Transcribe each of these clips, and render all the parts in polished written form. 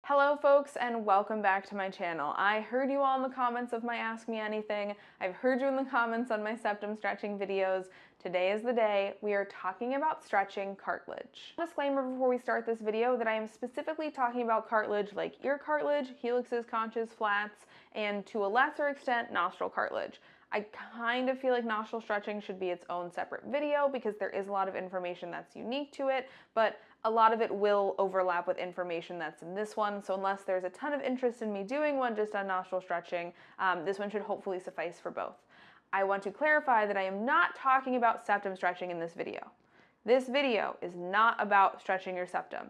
Hello folks and welcome back to my channel. I heard you all in the comments of my Ask Me Anything. I've heard you in the comments on my septum stretching videos. Today is the day we are talking about stretching cartilage. Disclaimer before we start this video that I am specifically talking about cartilage like ear cartilage, helixes, conches, flats, and to a lesser extent nostril cartilage. I kind of feel like nostril stretching should be its own separate video because there is a lot of information that's unique to it, but a lot of it will overlap with information that's in this one. So unless there's a ton of interest in me doing one just on nostril stretching, this one should hopefully suffice for both. I want to clarify that I am not talking about septum stretching in this video. This video is not about stretching your septum.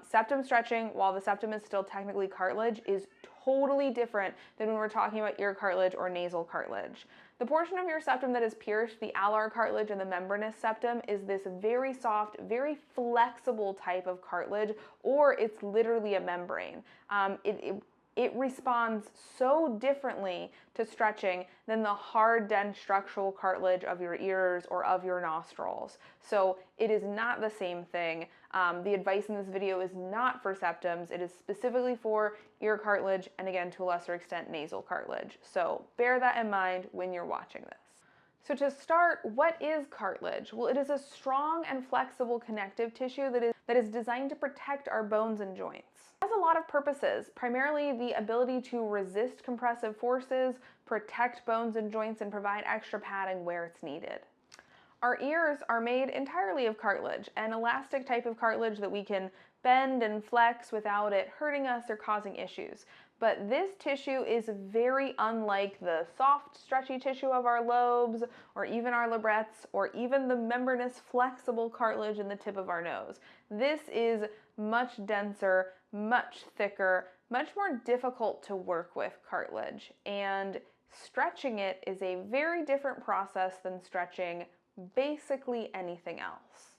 Septum stretching, while the septum is still technically cartilage, is totally different than when we're talking about ear cartilage or nasal cartilage. The portion of your septum that is pierced, the alar cartilage and the membranous septum, is this very soft, very flexible type of cartilage, or it's literally a membrane. It responds so differently to stretching than the hard, dense structural cartilage of your ears or of your nostrils. So it is not the same thing. The advice in this video is not for septums. It is specifically for ear cartilage and, again, to a lesser extent, nasal cartilage. So bear that in mind when you're watching this. So to start, what is cartilage? Well, it is a strong and flexible connective tissue that is designed to protect our bones and joints. It has a lot of purposes, primarily the ability to resist compressive forces, protect bones and joints, and provide extra padding where it's needed. Our ears are made entirely of cartilage, an elastic type of cartilage that we can bend and flex without it hurting us or causing issues. But this tissue is very unlike the soft, stretchy tissue of our lobes, or even our labrets, or even the membranous, flexible cartilage in the tip of our nose. This is much denser, much thicker, much more difficult to work with cartilage, and stretching it is a very different process than stretching basically anything else.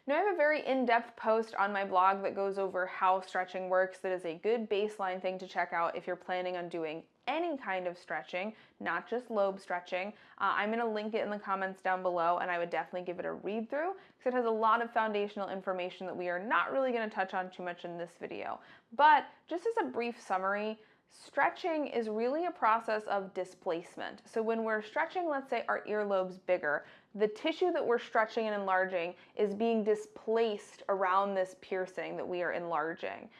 Now, I have a very in-depth post on my blog that goes over how stretching works. That is a good baseline thing to check out if you're planning on doing any kind of stretching, not just lobe stretching. I'm going to link it in the comments down below, and I would definitely give it a read through because it has a lot of foundational information that we are not really going to touch on too much in this video. But just as a brief summary, stretching is really a process of displacement. So when we're stretching, let's say our earlobes bigger, the tissue that we're stretching and enlarging is being displaced around this piercing that we are enlarging.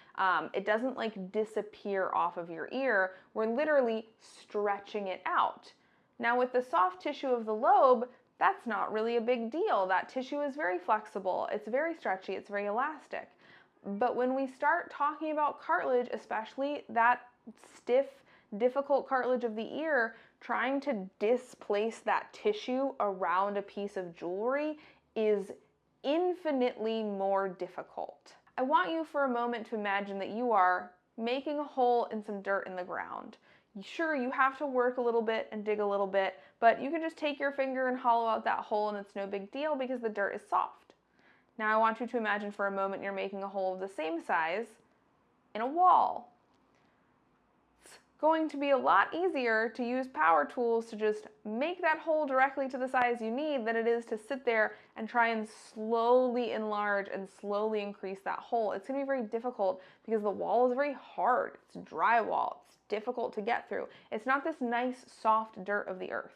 It doesn't like disappear off of your ear. We're literally stretching it out. Now with the soft tissue of the lobe, that's not really a big deal. That tissue is very flexible. It's very stretchy. It's very elastic. But when we start talking about cartilage, especially that stiff, difficult cartilage of the ear, trying to displace that tissue around a piece of jewelry is infinitely more difficult. I want you for a moment to imagine that you are making a hole in some dirt in the ground. Sure, you have to work a little bit and dig a little bit, but you can just take your finger and hollow out that hole and it's no big deal because the dirt is soft. Now I want you to imagine for a moment you're making a hole of the same size in a wall. Going to be a lot easier to use power tools to just make that hole directly to the size you need than it is to sit there and try and slowly enlarge and slowly increase that hole. It's going to be very difficult because the wall is very hard. It's drywall. It's difficult to get through. It's not this nice, soft dirt of the earth.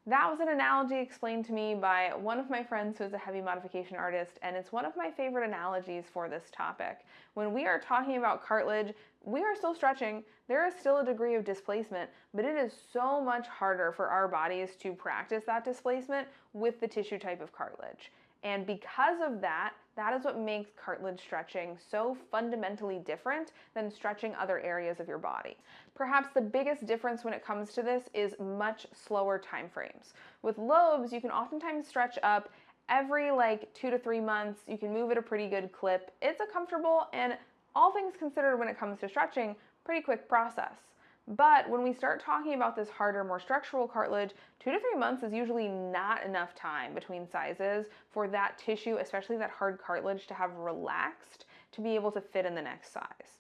That was an analogy explained to me by one of my friends who is a heavy modification artist, and it's one of my favorite analogies for this topic. When we are talking about cartilage, we are still stretching. There is still a degree of displacement, but it is so much harder for our bodies to practice that displacement with the tissue type of cartilage. And because of that, that is what makes cartilage stretching so fundamentally different than stretching other areas of your body. Perhaps the biggest difference when it comes to this is much slower time frames. With lobes, you can oftentimes stretch up every 2 to 3 months. You can move at a pretty good clip. It's a comfortable and, all things considered when it comes to stretching, pretty quick process. But when we start talking about this harder, more structural cartilage, 2 to 3 months is usually not enough time between sizes for that tissue, especially that hard cartilage, to have relaxed to be able to fit in the next size.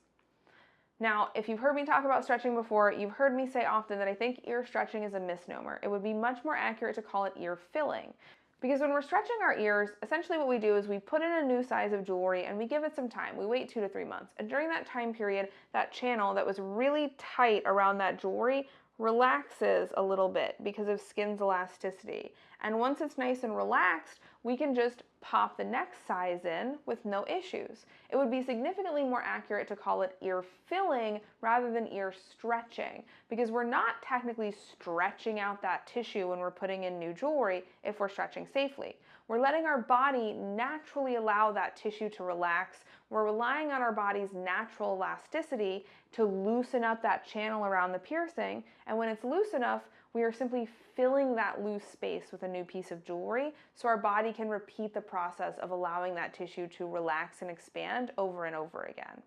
Now, if you've heard me talk about stretching before, you've heard me say often that I think ear stretching is a misnomer. It would be much more accurate to call it ear filling. Because when we're stretching our ears, essentially what we do is we put in a new size of jewelry and we give it some time. We wait 2 to 3 months. And during that time period, that channel that was really tight around that jewelry relaxes a little bit because of skin's elasticity. And once it's nice and relaxed, we can just pop the next size in with no issues. It would be significantly more accurate to call it ear filling rather than ear stretching, because we're not technically stretching out that tissue when we're putting in new jewelry if we're stretching safely. We're letting our body naturally allow that tissue to relax. We're relying on our body's natural elasticity to loosen up that channel around the piercing, and when it's loose enough, we are simply filling that loose space with a new piece of jewelry so our body can repeat the process of allowing that tissue to relax and expand over and over again.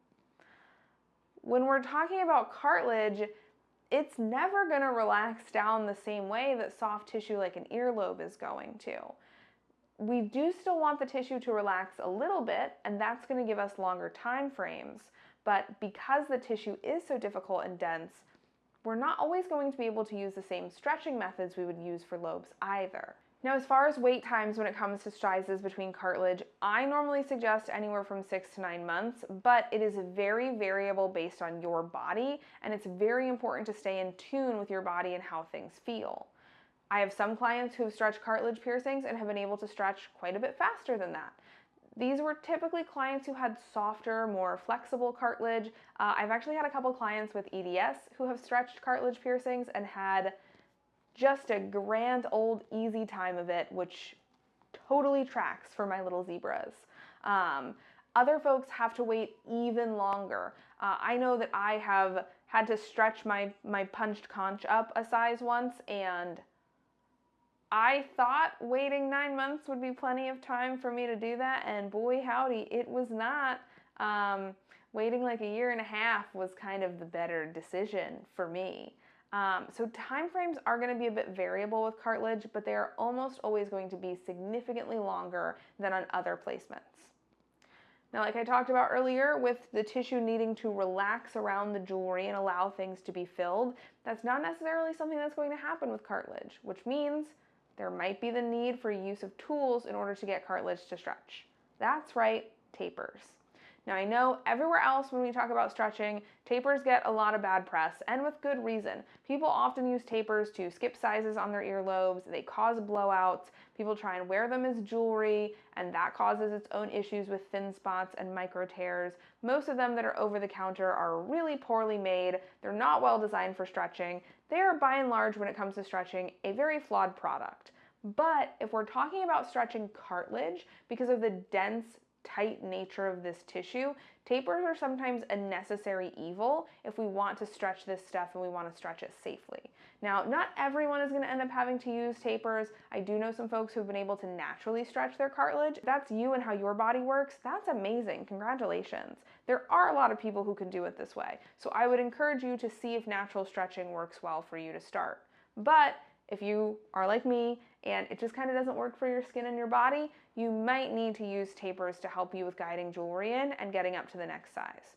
When we're talking about cartilage, it's never going to relax down the same way that soft tissue like an earlobe is going to. We do still want the tissue to relax a little bit, and that's going to give us longer time frames, but because the tissue is so difficult and dense, we're not always going to be able to use the same stretching methods we would use for lobes either. Now, as far as wait times when it comes to sizes between cartilage, I normally suggest anywhere from 6 to 9 months, but it is very variable based on your body, and it's very important to stay in tune with your body and how things feel. I have some clients who have stretched cartilage piercings and have been able to stretch quite a bit faster than that. These were typically clients who had softer, more flexible cartilage. I've actually had a couple clients with EDS who have stretched cartilage piercings and had just a grand old easy time of it, which totally tracks for my little zebras. Other folks have to wait even longer. I know that I have had to stretch my punched conch up a size once, and I thought waiting 9 months would be plenty of time for me to do that, and boy howdy, it was not. Waiting like a year and a half was kind of the better decision for me. So time frames are going to be a bit variable with cartilage, but they are almost always going to be significantly longer than on other placements. Now, like I talked about earlier, with the tissue needing to relax around the jewelry and allow things to be filled, that's not necessarily something that's going to happen with cartilage, which means there might be the need for use of tools in order to get cartilage to stretch. That's right, tapers. Now, I know everywhere else when we talk about stretching, tapers get a lot of bad press, and with good reason. People often use tapers to skip sizes on their earlobes. They cause blowouts. People try and wear them as jewelry, and that causes its own issues with thin spots and micro tears. Most of them that are over the counter are really poorly made. They're not well designed for stretching. They are, by and large, when it comes to stretching, a very flawed product. But if we're talking about stretching cartilage, because of the dense, tight nature of this tissue, tapers are sometimes a necessary evil if we want to stretch this stuff and we want to stretch it safely. Now, not everyone is going to end up having to use tapers. I do know some folks who have been able to naturally stretch their cartilage. If that's you and how your body works, that's amazing. Congratulations. There are a lot of people who can do it this way. So I would encourage you to see if natural stretching works well for you to start. But if you are like me and it just kind of doesn't work for your skin and your body, you might need to use tapers to help you with guiding jewelry in and getting up to the next size.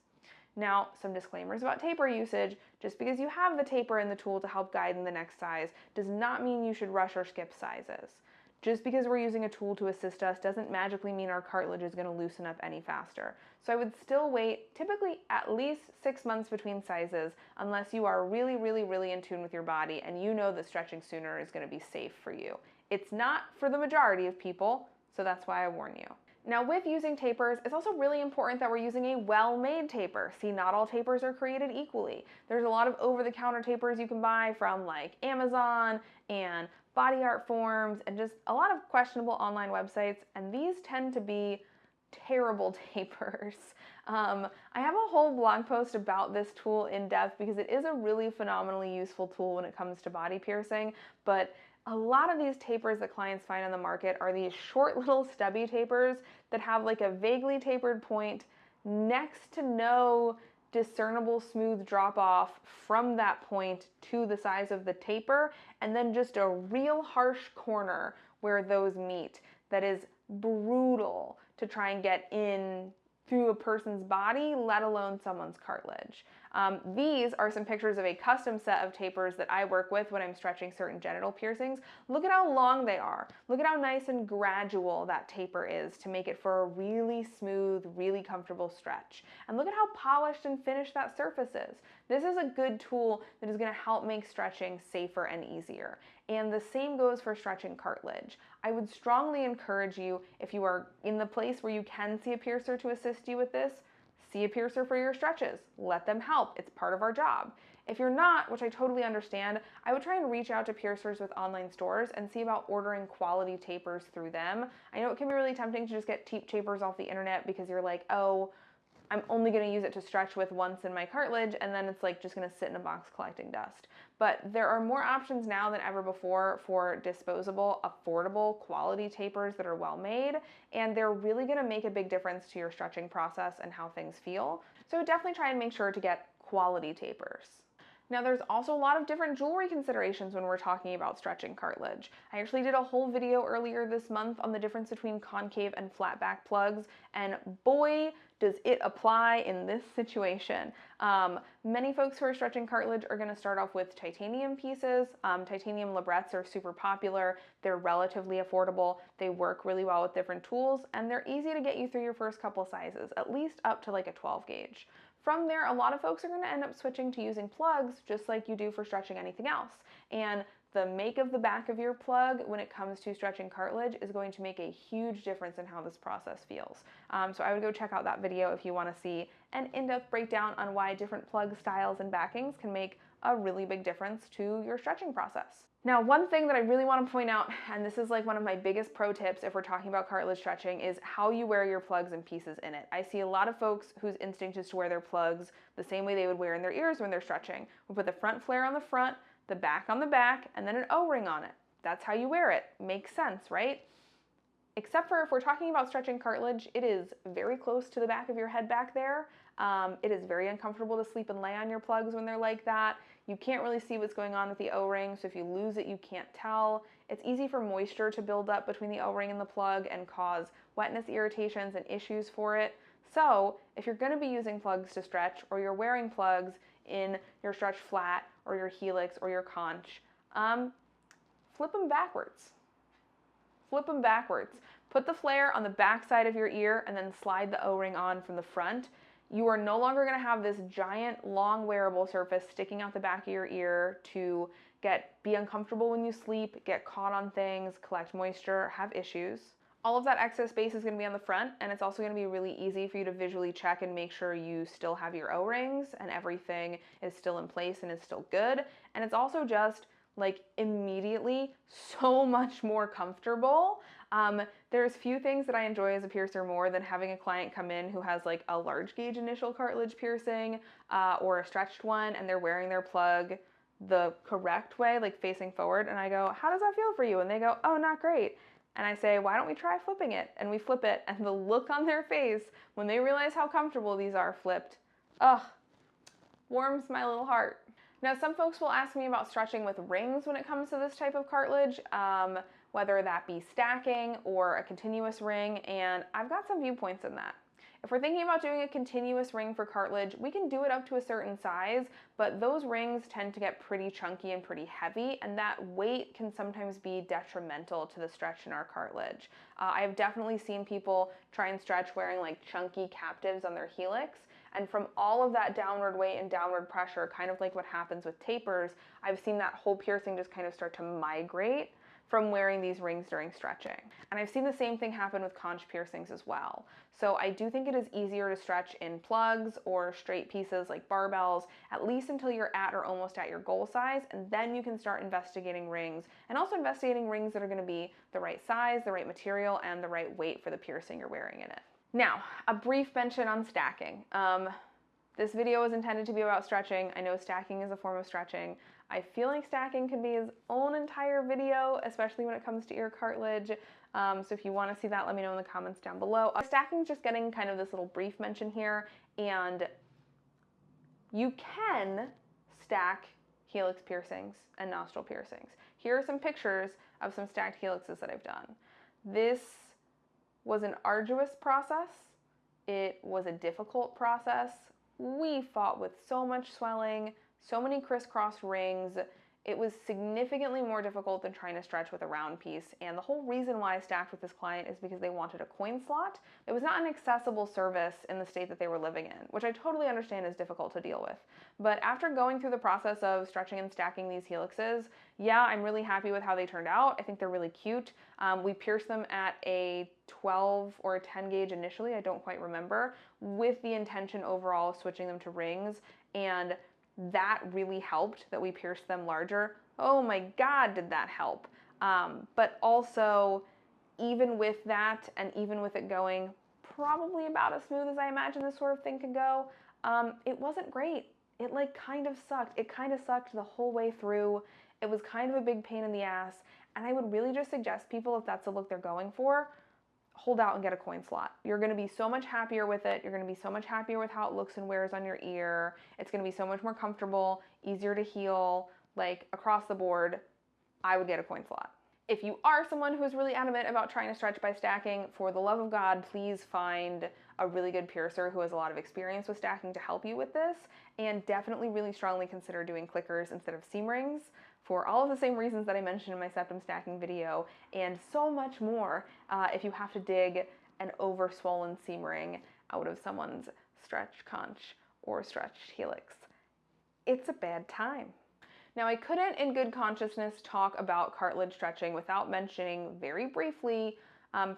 Now, some disclaimers about taper usage. Just because you have the taper and the tool to help guide in the next size does not mean you should rush or skip sizes. Just because we're using a tool to assist us doesn't magically mean our cartilage is going to loosen up any faster. So I would still wait typically at least 6 months between sizes unless you are really, really, really in tune with your body and you know that stretching sooner is going to be safe for you. It's not for the majority of people, so that's why I warn you. Now, with using tapers, it's also really important that we're using a well-made taper. See, not all tapers are created equally. There's a lot of over-the-counter tapers you can buy from like Amazon and Body Art Forms and just a lot of questionable online websites, and these tend to be terrible tapers. I have a whole blog post about this tool in depth because it is a really phenomenally useful tool when it comes to body piercing, but a lot of these tapers that clients find on the market are these short little stubby tapers that have like a vaguely tapered point next to no discernible smooth drop off from that point to the size of the taper, and then just a real harsh corner where those meet that is brutal to try and get in through a person's body, let alone someone's cartilage. These are some pictures of a custom set of tapers that I work with when I'm stretching certain genital piercings. Look at how long they are. Look at how nice and gradual that taper is to make it for a really smooth, really comfortable stretch. And look at how polished and finished that surface is. This is a good tool that is going to help make stretching safer and easier. And the same goes for stretching cartilage. I would strongly encourage you, if you are in the place where you can see a piercer to assist you with this, see a piercer for your stretches. Let them help. It's part of our job. If you're not, which I totally understand, I would try and reach out to piercers with online stores and see about ordering quality tapers through them. I know it can be really tempting to just get cheap tapers off the internet because you're like, oh, I'm only going to use it to stretch with once in my cartilage, and then it's like just going to sit in a box collecting dust. But there are more options now than ever before for disposable, affordable, quality tapers that are well made, and they're really going to make a big difference to your stretching process and how things feel. So definitely try and make sure to get quality tapers. Now there's also a lot of different jewelry considerations when we're talking about stretching cartilage. I actually did a whole video earlier this month on the difference between concave and flat back plugs, and boy, does it apply in this situation. Many folks who are stretching cartilage are going to start off with titanium pieces. Titanium labrets are super popular. They're relatively affordable. They work really well with different tools, and they're easy to get you through your first couple sizes, at least up to like a 12 gauge. From there, a lot of folks are going to end up switching to using plugs just like you do for stretching anything else. And the make of the back of your plug when it comes to stretching cartilage is going to make a huge difference in how this process feels. So I would go check out that video if you want to see an in-depth breakdown on why different plug styles and backings can make a really big difference to your stretching process. Now, one thing that I really want to point out, and this is like one of my biggest pro tips if we're talking about cartilage stretching, is how you wear your plugs and pieces in it. I see a lot of folks whose instinct is to wear their plugs the same way they would wear in their ears when they're stretching. We put the front flare on the front, the back on the back, and then an O-ring on it. That's how you wear it. Makes sense, right? Except for if we're talking about stretching cartilage, it is very close to the back of your head back there. It is very uncomfortable to sleep and lay on your plugs when they're like that. You can't really see what's going on with the O-ring, so if you lose it, you can't tell. It's easy for moisture to build up between the O-ring and the plug and cause wetness irritations and issues for it. So if you're going to be using plugs to stretch, or you're wearing plugs in your stretch flat or your helix or your conch, flip them backwards. Flip them backwards. Put the flare on the back side of your ear and then slide the O-ring on from the front. You are no longer going to have this giant, long wearable surface sticking out the back of your ear to be uncomfortable when you sleep, get caught on things, collect moisture, have issues. All of that excess space is going to be on the front, and it's also going to be really easy for you to visually check and make sure you still have your O-rings and everything is still in place and is still good. And it's also just like immediately so much more comfortable. There's few things that I enjoy as a piercer more than having a client come in who has like a large gauge initial cartilage piercing or a stretched one, and they're wearing their plug the correct way, like facing forward, and I go, how does that feel for you? And they go, oh, not great. And I say, why don't we try flipping it? And we flip it, and the look on their face when they realize how comfortable these are flipped, ugh, warms my little heart. Now, some folks will ask me about stretching with rings when it comes to this type of cartilage, whether that be stacking or a continuous ring, and I've got some viewpoints in that. If we're thinking about doing a continuous ring for cartilage, we can do it up to a certain size, but those rings tend to get pretty chunky and pretty heavy, and that weight can sometimes be detrimental to the stretch in our cartilage. I've definitely seen people try and stretch wearing like chunky captives on their helix, and from all of that downward weight and downward pressure, kind of like what happens with tapers, I've seen that whole piercing just kind of start to migrate from wearing these rings during stretching. And I've seen the same thing happen with conch piercings as well. So I do think it is easier to stretch in plugs or straight pieces like barbells, at least until you're at or almost at your goal size, and then you can start investigating rings, and also investigating rings that are going to be the right size, the right material, and the right weight for the piercing you're wearing in it. Now, a brief mention on stacking. This video is intended to be about stretching. I know stacking is a form of stretching. I feel like stacking could be its own entire video, especially when it comes to ear cartilage. So if you want to see that, let me know in the comments down below. Stacking is just getting kind of this little brief mention here, and you can stack helix piercings and nostril piercings. Here are some pictures of some stacked helixes that I've done. This was an arduous process. It was a difficult process. We fought with so much swelling, so many crisscross rings. It was significantly more difficult than trying to stretch with a round piece, and the whole reason why I stacked with this client is because they wanted a coin slot. It was not an accessible service in the state that they were living in, which I totally understand is difficult to deal with. But after going through the process of stretching and stacking these helixes, yeah, I'm really happy with how they turned out. I think they're really cute. We pierced them at a 12 or a 10 gauge initially, I don't quite remember, with the intention overall of switching them to rings, and that really helped that we pierced them larger. Oh my God, did that help. But also, even with that, and even with it going probably about as smooth as I imagine this sort of thing could go, it wasn't great. It like kind of sucked. It kind of sucked the whole way through. It was kind of a big pain in the ass, and I would really just suggest people, if that's the look they're going for, hold out and get a coin slot. You're going to be so much happier with it. You're going to be so much happier with how it looks and wears on your ear. It's going to be so much more comfortable, easier to heal, like across the board. I would get a coin slot. If you are someone who is really adamant about trying to stretch by stacking, for the love of God, please find a really good piercer who has a lot of experience with stacking to help you with this, and definitely really strongly consider doing clickers instead of seam rings for all of the same reasons that I mentioned in my septum stacking video, and so much more if you have to dig an over-swollen seam ring out of someone's stretched conch or stretched helix. It's a bad time. Now, I couldn't in good consciousness talk about cartilage stretching without mentioning very briefly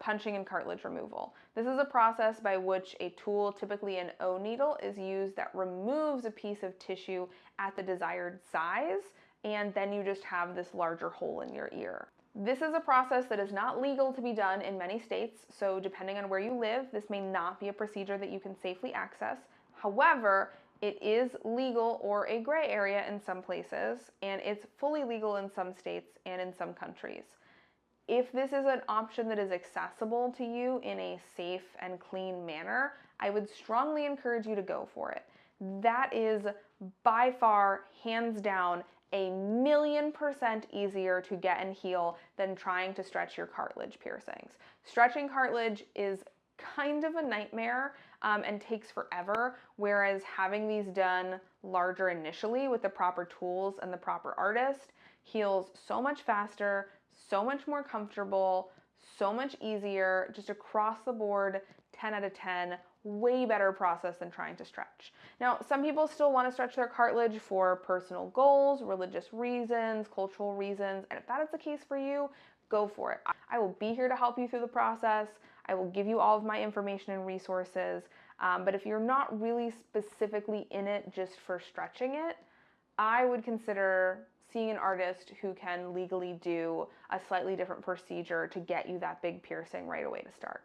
punching and cartilage removal. This is a process by which a tool, typically an O needle, is used that removes a piece of tissue at the desired size, and then you just have this larger hole in your ear. This is a process that is not legal to be done in many states, so depending on where you live, this may not be a procedure that you can safely access. However, it is legal or a gray area in some places, and it's fully legal in some states and in some countries. If this is an option that is accessible to you in a safe and clean manner, I would strongly encourage you to go for it. That is by far, hands down, 1,000,000% easier to get and heal than trying to stretch your cartilage piercings. Stretching cartilage is kind of a nightmare and takes forever, whereas having these done larger initially with the proper tools and the proper artist heals so much faster, so much more comfortable, so much easier, just across the board, 10 out of 10, way better process than trying to stretch. Now, some people still want to stretch their cartilage for personal goals, religious reasons, cultural reasons, and if that is the case for you, go for it. I will be here to help you through the process. I will give you all of my information and resources, but if you're not really specifically in it just for stretching it, I would consider seeing an artist who can legally do a slightly different procedure to get you that big piercing right away to start.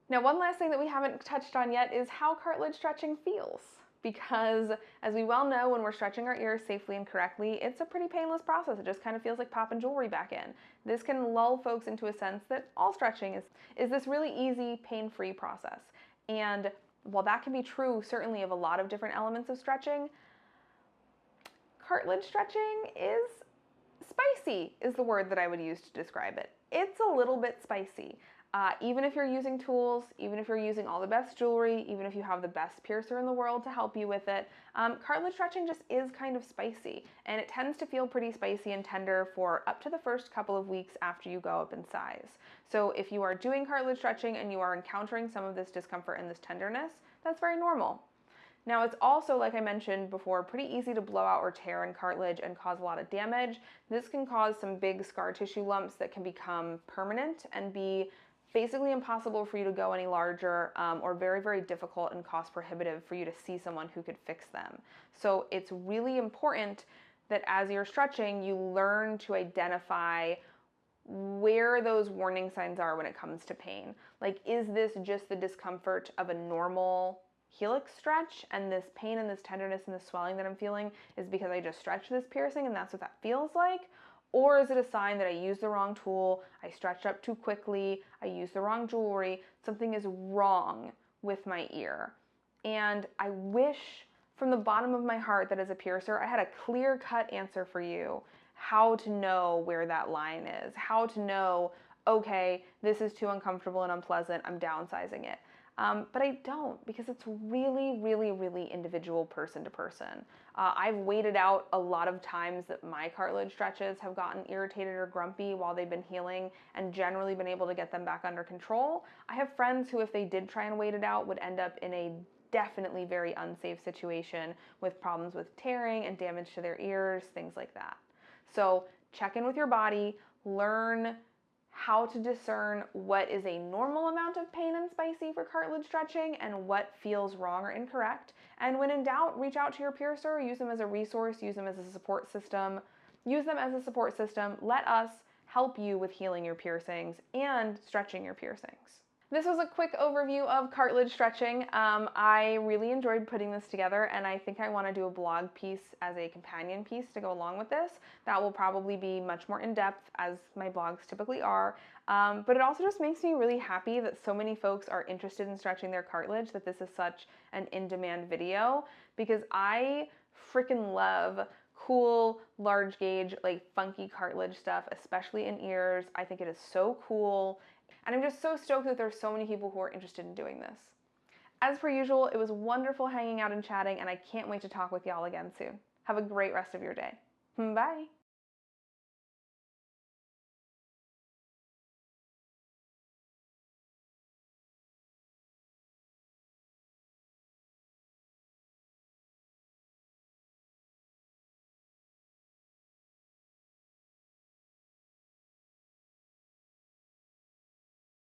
Now, one last thing that we haven't touched on yet is how cartilage stretching feels. Because as we well know, when we're stretching our ears safely and correctly, it's a pretty painless process. It just kind of feels like popping jewelry back in. This can lull folks into a sense that all stretching is this really easy, pain-free process. And while that can be true certainly of a lot of different elements of stretching, cartilage stretching is spicy, is the word that I would use to describe it. It's a little bit spicy. Even if you're using tools, even if you're using all the best jewelry, even if you have the best piercer in the world to help you with it, cartilage stretching just is kind of spicy, and it tends to feel pretty spicy and tender for up to the first couple of weeks after you go up in size. So if you are doing cartilage stretching and you are encountering some of this discomfort and this tenderness, that's very normal. Now, it's also, like I mentioned before, pretty easy to blow out or tear in cartilage and cause a lot of damage. This can cause some big scar tissue lumps that can become permanent and be basically impossible for you to go any larger, or very, very difficult and cost prohibitive for you to see someone who could fix them. So it's really important that as you're stretching, you learn to identify where those warning signs are when it comes to pain. Like, is this just the discomfort of a normal helix stretch, and this pain and this tenderness and this swelling that I'm feeling is because I just stretched this piercing and that's what that feels like? Or is it a sign that I used the wrong tool, I stretched up too quickly, I used the wrong jewelry, something is wrong with my ear? And I wish from the bottom of my heart that as a piercer, I had a clear-cut answer for you how to know where that line is, how to know, okay, this is too uncomfortable and unpleasant, I'm downsizing it. But I don't, because it's really, really, really individual person to person. I've waited out a lot of times that my cartilage stretches have gotten irritated or grumpy while they've been healing, and generally been able to get them back under control. I have friends who, if they did try and wait it out, would end up in a definitely very unsafe situation with problems with tearing and damage to their ears, things like that. So check in with your body, learn how to discern what is a normal amount of pain and spicy for cartilage stretching and what feels wrong or incorrect. And when in doubt, reach out to your piercer, use them as a resource, use them as a support system. Use them as a support system. Let us help you with healing your piercings and stretching your piercings. This was a quick overview of cartilage stretching. I really enjoyed putting this together, and I think I want to do a blog piece as a companion piece to go along with this. That will probably be much more in-depth, as my blogs typically are. But it also just makes me really happy that so many folks are interested in stretching their cartilage, that this is such an in-demand video, because I freaking love cool, large gauge, like funky cartilage stuff, especially in ears. I think it is so cool. And I'm just so stoked that there's so many people who are interested in doing this. As per usual, it was wonderful hanging out and chatting, and I can't wait to talk with y'all again soon. Have a great rest of your day. Bye.